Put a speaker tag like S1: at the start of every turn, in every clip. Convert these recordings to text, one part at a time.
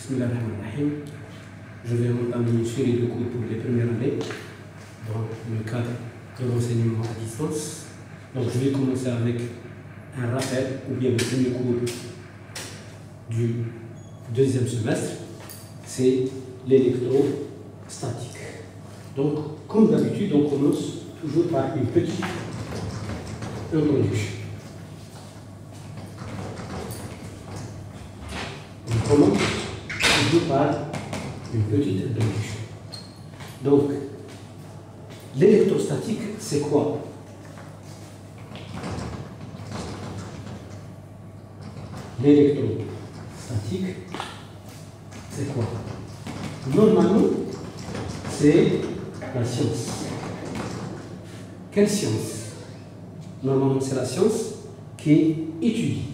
S1: Bismillahirrahmanirrahim. Je vais entamer une série de cours pour les premières années dans le cadre de l'enseignement à distance. Donc je vais commencer avec un rappel ou bien le premier cours du deuxième semestre, c'est l'électrostatique. Donc comme d'habitude, on commence toujours par une petite introduction. On commence toujours par une petite introduction. Donc, l'électrostatique, c'est quoi? L'électrostatique, c'est quoi? Normalement, c'est la science. Quelle science? Normalement, c'est la science qui étudie.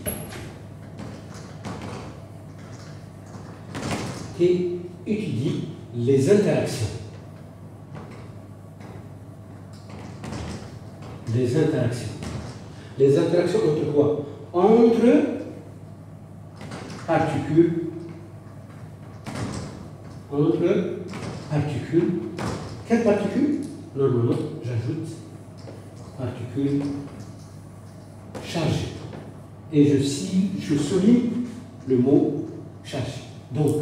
S1: Qui étudie les interactions. Les interactions. Les interactions entre quoi? Entre particules. Entre particules. Quelles particules? Normalement, j'ajoute particules chargées. Et je souligne le mot chargé. Donc,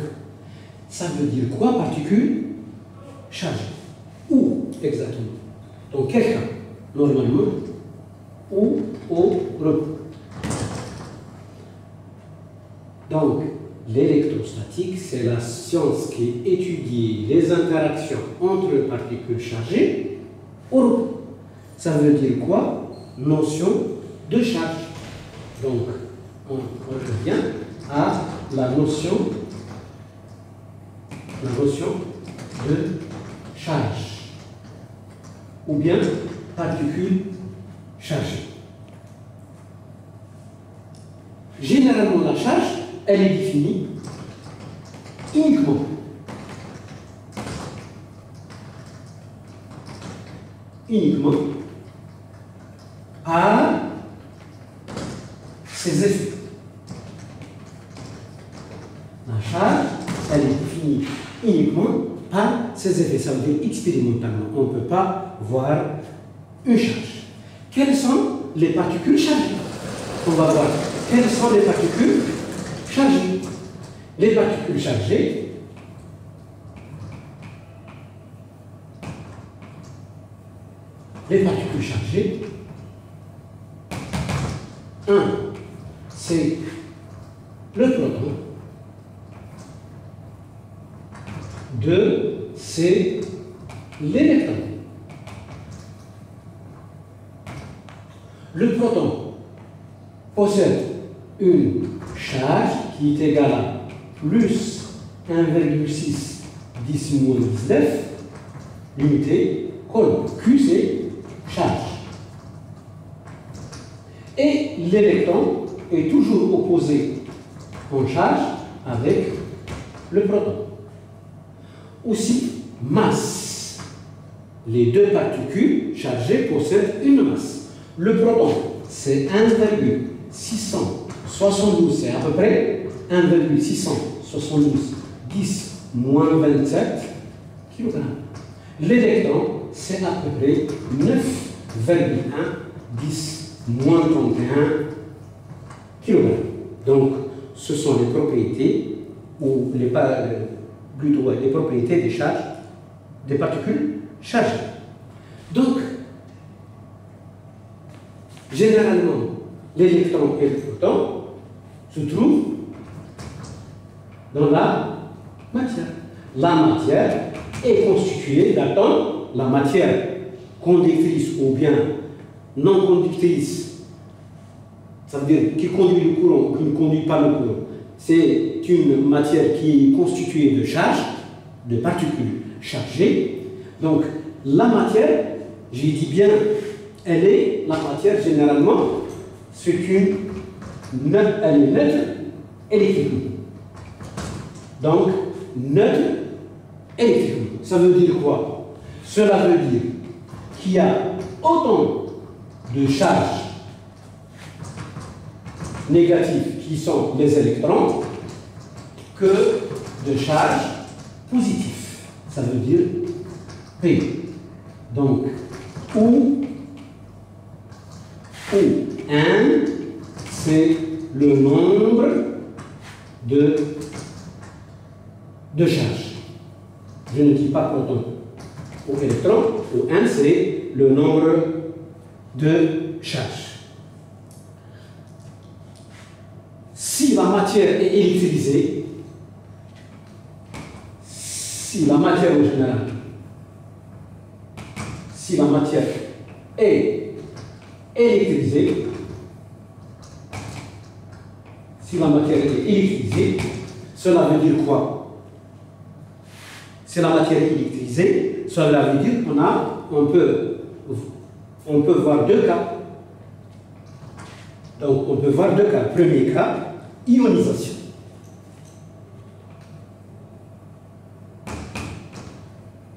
S1: ça veut dire quoi, particules chargées? Où exactement? Dans quel cas? Normalement, ou au repos. Donc, l'électrostatique, c'est la science qui étudie les interactions entre particules chargées au repos. Ça veut dire quoi? Notion de charge. Donc, on revient à la notion de charge ou bien particules chargées. Généralement, la charge, elle est définie uniquement par ses effets. La charge, elle est définie uniquement par ses effets. Ça veut dire expérimentalement. On ne peut pas voir une charge. Quelles sont les particules chargées? On va voir quelles sont les particules chargées. Les particules chargées, un, c'est le proton. 2, c'est l'électron. Le proton possède une charge qui est égale à plus 1,6 10 moins 19, l'unité Coulomb. Q, c'est charge. Et l'électron est toujours opposé en charge avec le proton. Aussi, masse. Les deux particules chargées possèdent une masse. Le proton, c'est 1,672, c'est à peu près 1,672 10 moins 27 kg. L'électron, c'est à peu près 9,1 10 moins 31 kg. Donc, ce sont les propriétés ou plutôt les propriétés des charges, des particules chargées. Donc, généralement, l'électron et le proton se trouvent dans la matière. La matière est constituée d'atomes. La matière conductrice ou bien non conductrice, ça veut dire qui conduit le courant ou qui ne conduit pas le courant. C'est une matière qui est constituée de charges, de particules chargées. Donc, la matière, j'ai dit bien, la matière, généralement, c'est elle est neutre électriquement. Donc, neutre électriquement. Ça veut dire quoi? Cela veut dire qu'il y a autant de charges négatives qui sont les électrons que de charge positif. Ça veut dire P. Donc, où N, c'est le nombre de charges. Je ne dis pas proton ou électron, ou N, c'est le nombre de charges. Si la matière est électrisée, si la matière en général, si la matière est électrisée, si la matière est électrisée, cela veut dire quoi? Si la matière est électrisée, cela veut dire qu'on peut voir deux cas. Donc, on peut voir deux cas. Premier cas, ionisation.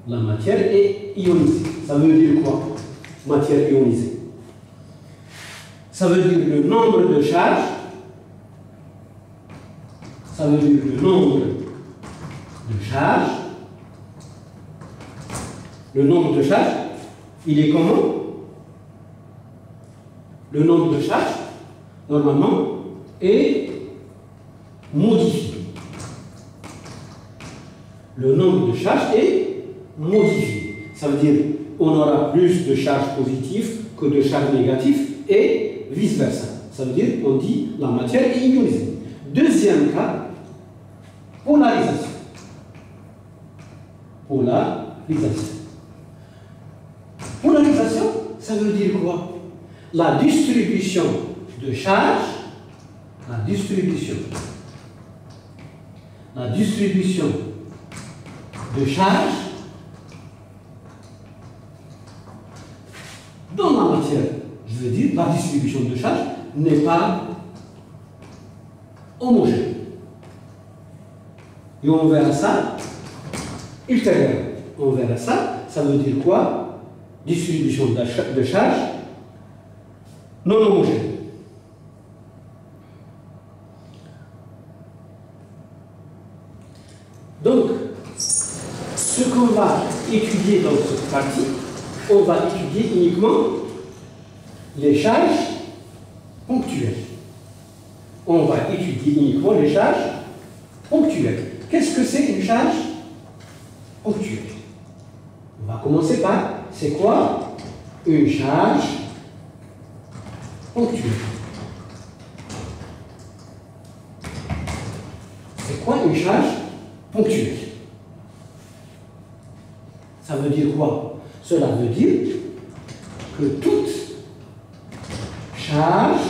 S1: La matière est ionisée. Ça veut dire quoi? Matière ionisée. Ça veut dire le nombre de charges. Ça veut dire le nombre de charges. Le nombre de charges, il est comment? Le nombre de charges, normalement, est modifié. Le nombre de charges est modifié. Ça veut dire qu'on aura plus de charges positives que de charges négatives et vice-versa. Ça veut dire qu'on dit la matière est ionisée. Deuxième cas, polarisation. Polarisation. Polarisation, ça veut dire quoi? La distribution de charge, la distribution de charge dans la matière. Je veux dire, la distribution de charge n'est pas homogène. Et on verra ça ultérieurement. On verra ça. Ça veut dire quoi? Distribution de charge non homogène. Donc, ce qu'on va étudier dans cette partie, on va étudier uniquement les charges ponctuelles. On va étudier uniquement les charges ponctuelles. Qu'est-ce que c'est une charge ponctuelle? On va commencer par, c'est quoi une charge ponctuelle? C'est quoi une charge ponctuelle? Ça veut dire quoi? Cela veut dire que toute charge,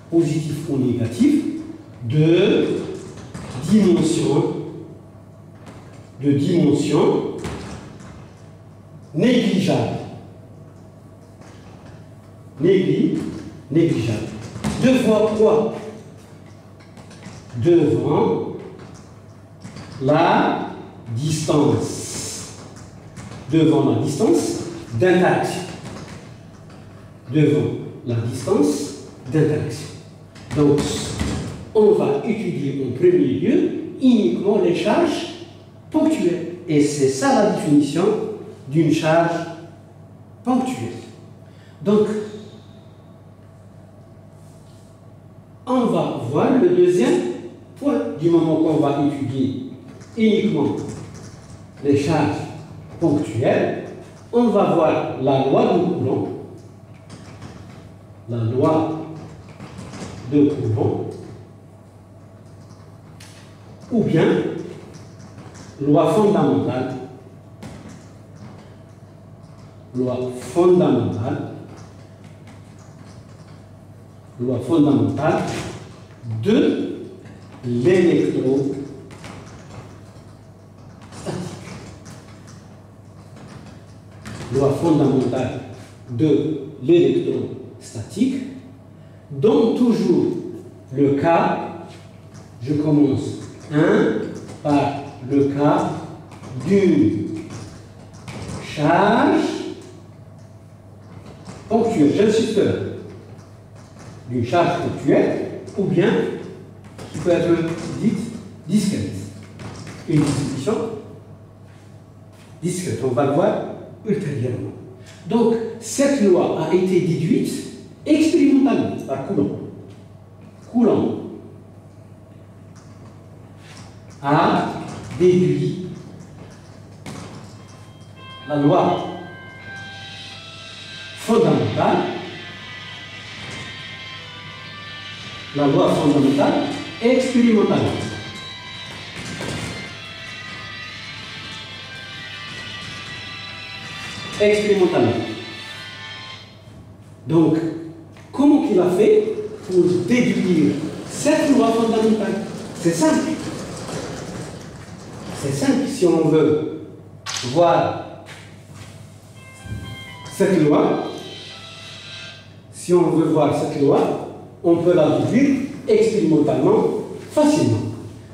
S1: positive ou négative, de dimension négligeable. Négligeable. Devant quoi? Devant la distance. Devant la distance d'interaction. Devant la distance d'interaction. Donc, on va étudier en premier lieu uniquement les charges ponctuelles. Et c'est ça la définition d'une charge ponctuelle. Donc, on va voir le deuxième point. Du moment qu'on va étudier uniquement les charges ponctuelles, on va voir la loi de Coulomb. La loi de Coulomb, ou bien loi fondamentale de l'électrostatique. Loi fondamentale de l'électrostatique, dont toujours le cas, je commence par le cas d'une charge ponctuelle, j'insiste là, d'une charge ponctuelle, ou bien qui peut être dite discrète. Une distribution discrète. On va le voir ultérieurement. Donc, cette loi a été déduite expérimentalement par Coulomb. Coulomb a déduit la loi fondamentale, expérimentalement. Expérimentalement. Donc, comment il a fait pour déduire cette loi fondamentale? C'est simple. C'est simple si on veut voir cette loi. Si on veut voir cette loi, on peut la déduire expérimentalement facilement.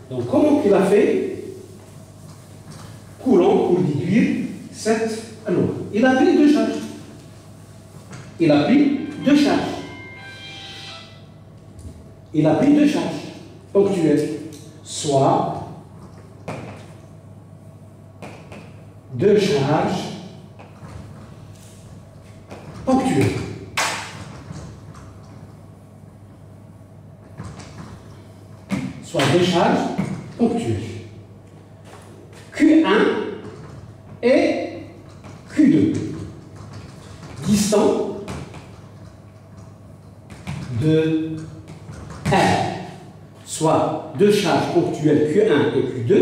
S1: Donc, comment il a fait Coulomb pour déduire cette loi? Il a pris deux charges. Il a pris deux charges ponctuelles, soit deux charges ponctuelles. Soit deux charges ponctuelles. Q1 et Q2, distants de R, soit deux charges ponctuelles Q1 et Q2,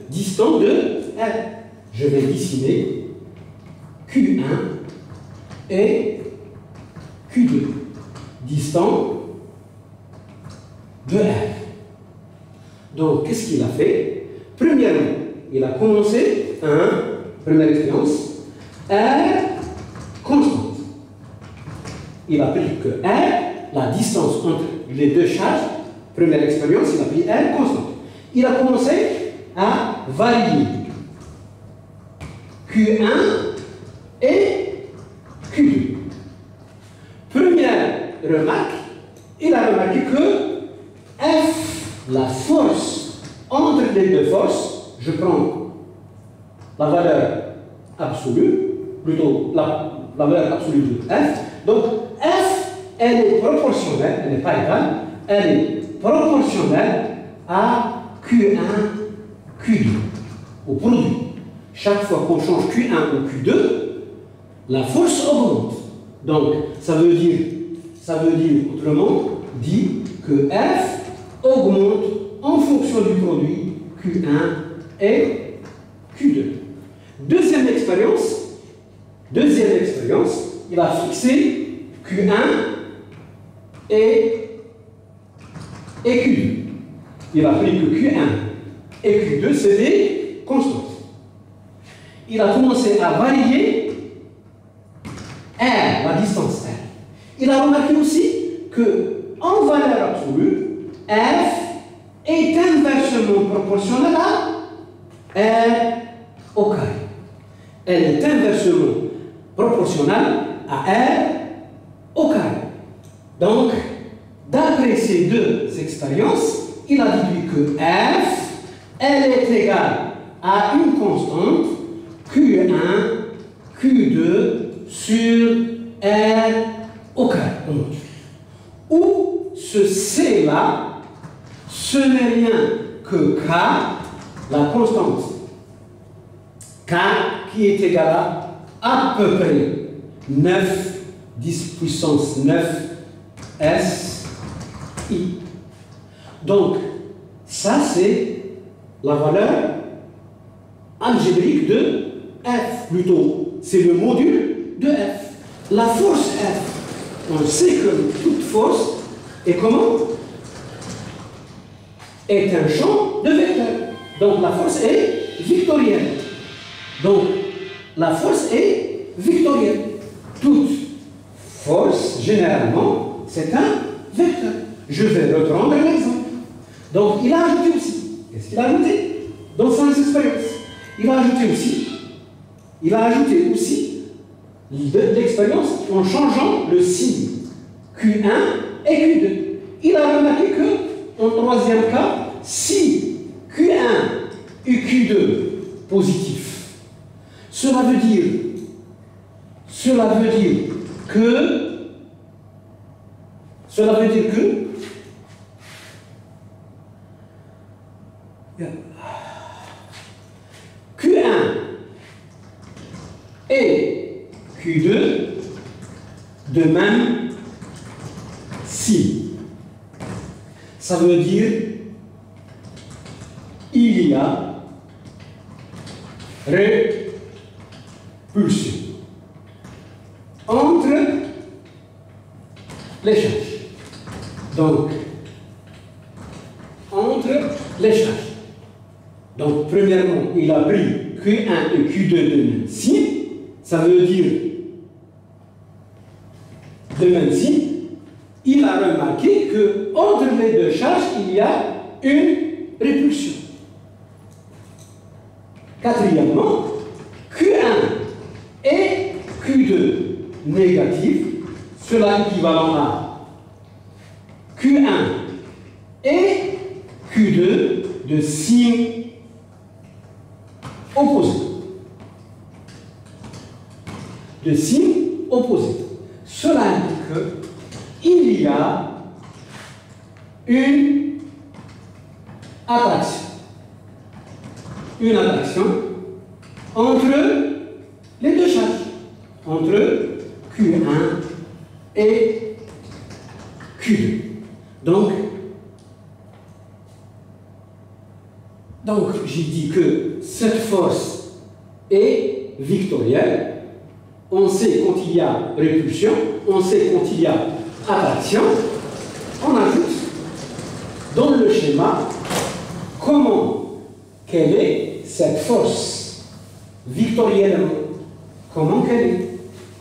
S1: distants de R. Je vais dessiner Q1 et Q2, distants de R. Donc, qu'est-ce qu'il a fait? Premièrement, il a commencé première expérience, R constante. Il a pris que R, la distance entre les deux charges, première expérience, il a pris R constante. Il a commencé à varier Q1 et Q2. Première remarque, il a remarqué que F, la force entre les deux forces, je prends la valeur absolue, plutôt la valeur absolue de F. Donc, F, elle est proportionnelle, elle n'est pas égale, elle est proportionnelle à Q1, Q2, au produit. Chaque fois qu'on change Q1 ou Q2, la force augmente. Donc, ça veut dire autrement dit que F augmente en fonction du produit Q1 et Q2. Deuxième expérience, il a fixé Q1 et Q2. Il a pris que Q1 et Q2, c'est des constantes. Il a commencé à varier R, la distance R. Il a remarqué aussi que, en valeur absolue, F est inversement proportionnelle à R au carré. Elle est inversement proportionnelle à R au carré. Donc, d'après ces deux expériences, il a déduit que F, elle est égale à une constante Q1, Q2 sur R au carré. Où ce C-là, ce n'est rien que K, la constante K qui est égale à peu près 9, 10 puissance 9 S, I. Donc, ça c'est la valeur algébrique de F, plutôt, c'est le module de F. La force F, on sait que toute force est comment? Est un champ de vecteurs. Donc la force est victorienne. Donc la force est victorienne. Toute force, généralement, c'est un vecteur. Je vais reprendre l'exemple. Donc il a ajouté aussi. Qu'est-ce qu'il a ajouté dans son expérience? Il a ajouté aussi l'expérience en changeant le signe Q1 et Q2. Il a remarqué que En troisième cas, si Q1 et Q2 positifs, cela veut dire que Q1 et Q2 de même signe. Ça veut dire il y a répulsion entre les charges. Donc, entre les charges. Donc, premièrement, il a pris Q1 et Q2 de même signe. Ça veut dire de même signe. Il a remarqué que entre les deux charges, il y a une répulsion. Quatrièmement, Q1 et Q2 négatifs, cela est équivalent à Q1 et Q2 de signe opposé. De signe opposé. Cela indique qu'il y a une attraction. Une attraction entre les deux charges. Entre Q1 et Q2. Donc j'ai dit que cette force est vectorielle. On sait quand il y a répulsion, on sait quand il y a attraction. On ajoute dans le schéma quelle est cette force vectorielle. Comment qu'elle est?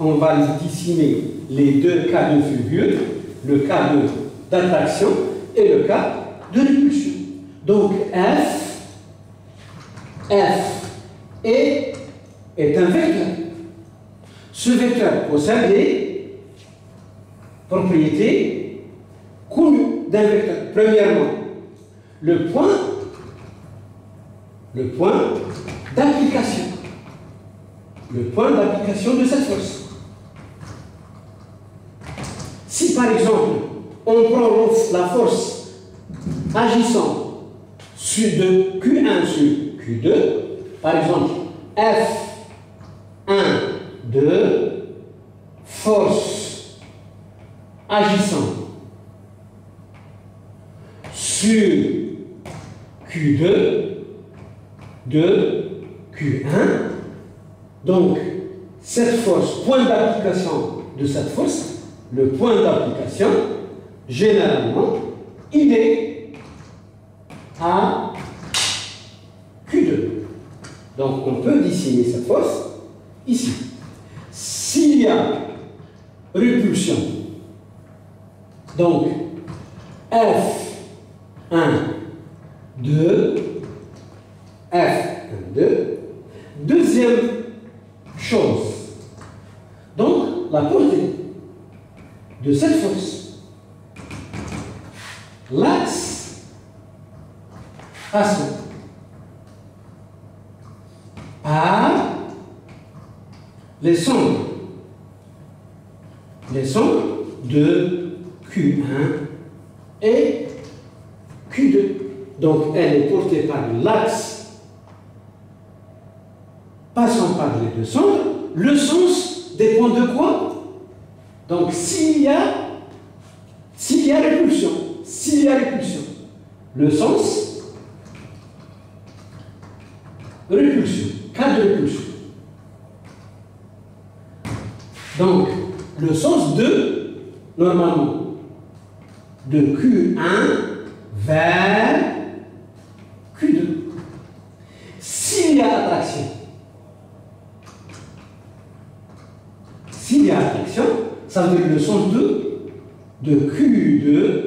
S1: On va dessiner les deux cas de figure, le cas d'attraction et le cas de répulsion. Donc F est un vecteur. Ce vecteur possède des propriétés connues d'un vecteur. Premièrement, le point d'application. Le point d'application de cette force. Si par exemple, on prend la force agissant de Q1 sur Q2, par exemple, F1, 2, force agissant sur Q2 de Q1, donc cette force, point d'application de cette force, le point d'application, généralement, il est à Q2. Donc on peut dessiner cette force ici. S'il y a répulsion, donc F1, 2, F1, 2. Deuxième chose, donc la portée de cette force. L'axe passe par les sangles de Q1 et Q2. Donc elle est portée par l'axe passant par les deux sangles. Le sens dépend de quoi? Donc s'il y a répulsion, le sens répulsion, cas de répulsion. Donc le sens normalement de Q1 vers Q2. S'il y a attraction, ça veut dire le sens de Q2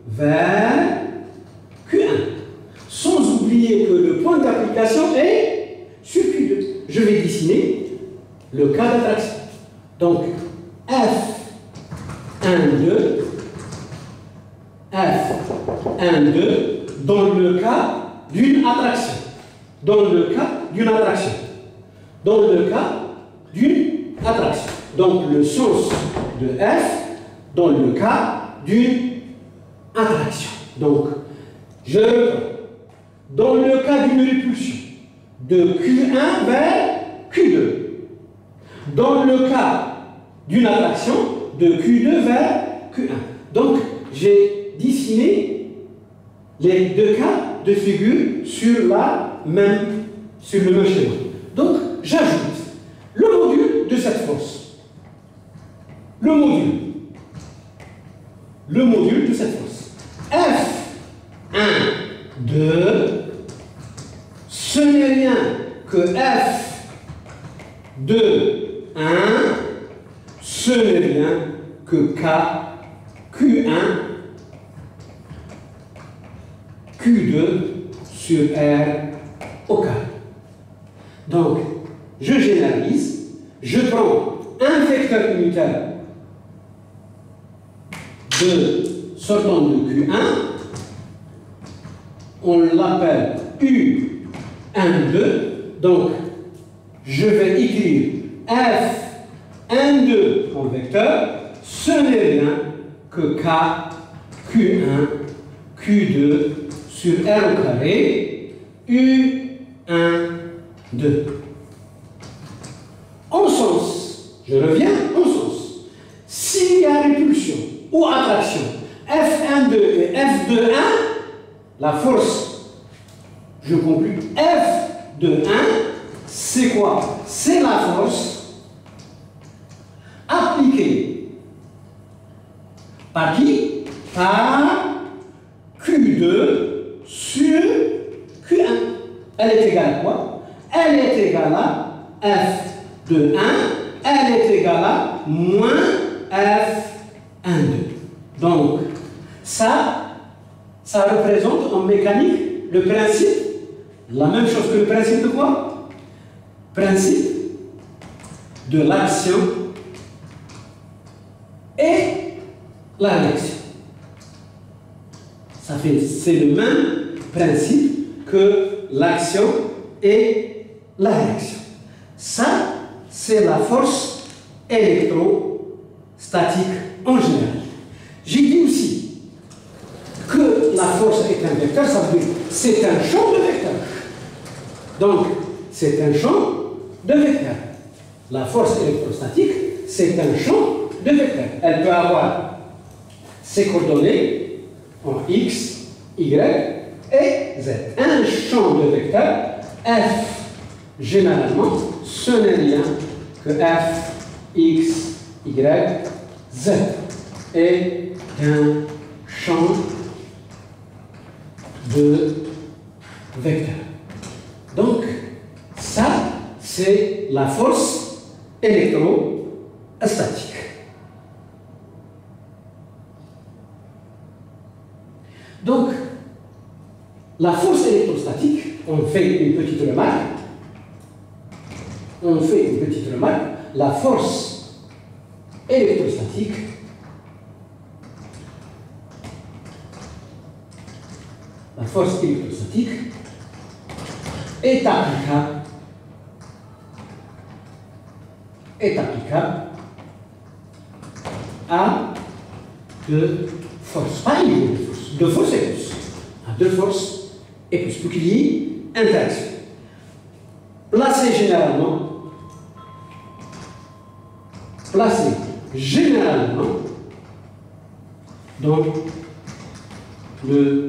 S1: vers Q1. Sans oublier que le point d'application est sur Q2. Je vais dessiner le cas d'attraction. Donc, F1, 2, F1, 1, 2, dans le cas d'une attraction. Dans le cas d'une attraction. Dans le cas d'une attraction. Donc le sens de F dans le cas d'une attraction. Donc, je reprends. Dans le cas d'une répulsion de Q1 vers Q2. Dans le cas d'une attraction de Q2 vers Q1. Donc, j'ai dessiné les deux cas de figure sur le même schéma. Donc, j'ajoute le module de cette force. Le module de cette force. F1, 2, ce n'est rien que F2, 1, ce n'est rien que Q1, Q2 sur R au carré. Donc, je généralise, je prends un vecteur unitaire sortant de Q1, on l'appelle U12, donc je vais écrire F12 en vecteur, ce n'est rien que Q1, Q2 sur R au carré, U12. En sens, je reviens en sens, s'il y a répulsion ou attraction F12 et F21, la force, je conclus, F21, c'est quoi? C'est la force appliquée par qui? Par Q2 sur Q1. Elle est égale à quoi? Elle est égale à F21, elle est égale à moins F12. Donc, ça représente en mécanique le principe, la même chose que le principe de quoi? Principe de l'action et la réaction. C'est le même principe que l'action et la réaction. Ça, c'est la force électrostatique en général. J'ai dit aussi que la force est un vecteur, ça veut dire c'est un champ de vecteurs. Donc, c'est un champ de vecteurs. La force électrostatique, c'est un champ de vecteurs. Elle peut avoir ses coordonnées en X, Y et Z. Un champ de vecteurs, F, généralement, ce n'est rien que F, X, Y, Z. Et un champ de vecteurs. Donc, ça, c'est la force électrostatique. Donc, la force électrostatique, on fait une petite remarque. La force électrostatique est applicable à deux forces, pas une de force, deux forces et plus, à deux forces et plus, pour qu'il y ait interaction. Placé généralement dans le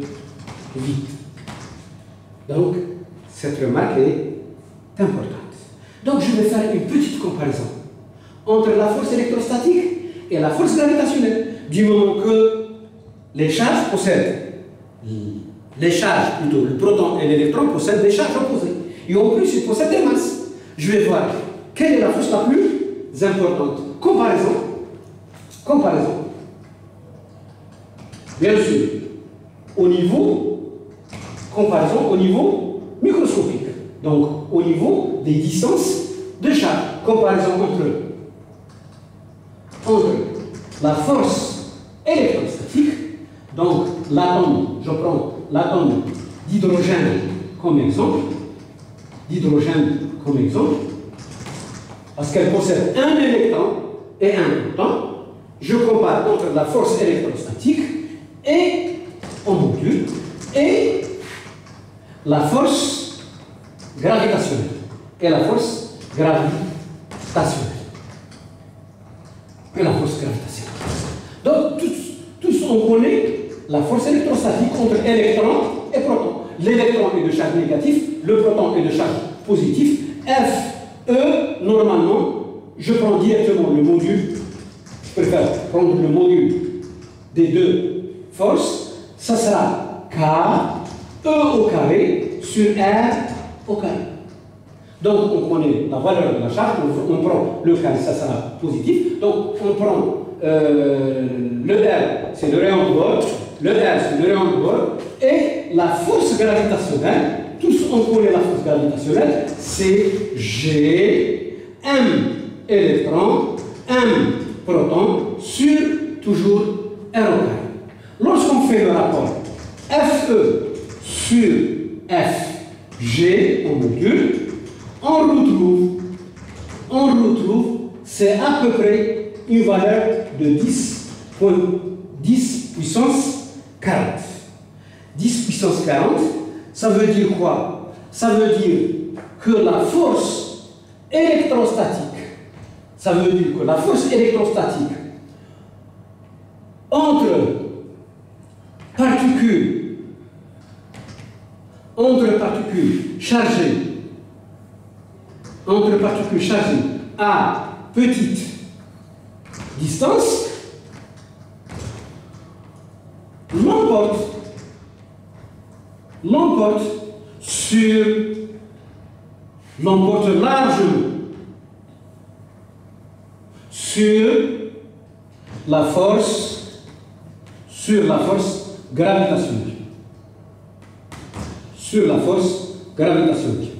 S1: vide. Donc, cette remarque est importante. Donc, je vais faire une petite comparaison entre la force électrostatique et la force gravitationnelle, du moment que les charges possèdent, le proton et l'électron possèdent des charges opposées. Et en plus, ils possèdent des masses. Je vais voir quelle est la force la plus importante. Comparaison. Bien sûr, comparaison au niveau microscopique. Donc, au niveau des distances de charge. Comparaison entre la force électrostatique, donc je prends l'atome d'hydrogène comme exemple, parce qu'elle possède un électron et un proton. Je compare entre la force électrostatique et, en module, et la force gravitationnelle. Donc, tous on connaît la force électrostatique entre électron et proton. L'électron est de charge négative, le proton est de charge positive. F, E, normalement, je prends directement le module, je préfère prendre le module des deux forces, ça sera K, E au carré sur R au carré. Donc on connaît la valeur de la charge, on prend le carré, ça sera positif. Donc on prend le R, c'est le rayon de bord, le R, c'est le rayon de bord, et la force gravitationnelle, tous on connaît la force gravitationnelle, c'est G, M électron, M proton, sur toujours R au carré. Lorsqu'on fait le rapport FE sur FG au module, on retrouve, c'est à peu près une valeur de 10 puissance 40. 10 puissance 40, ça veut dire quoi? Ça veut dire que la force électrostatique, entre particules chargées à petite distance, l'emporte largement sur la force gravitationnelle.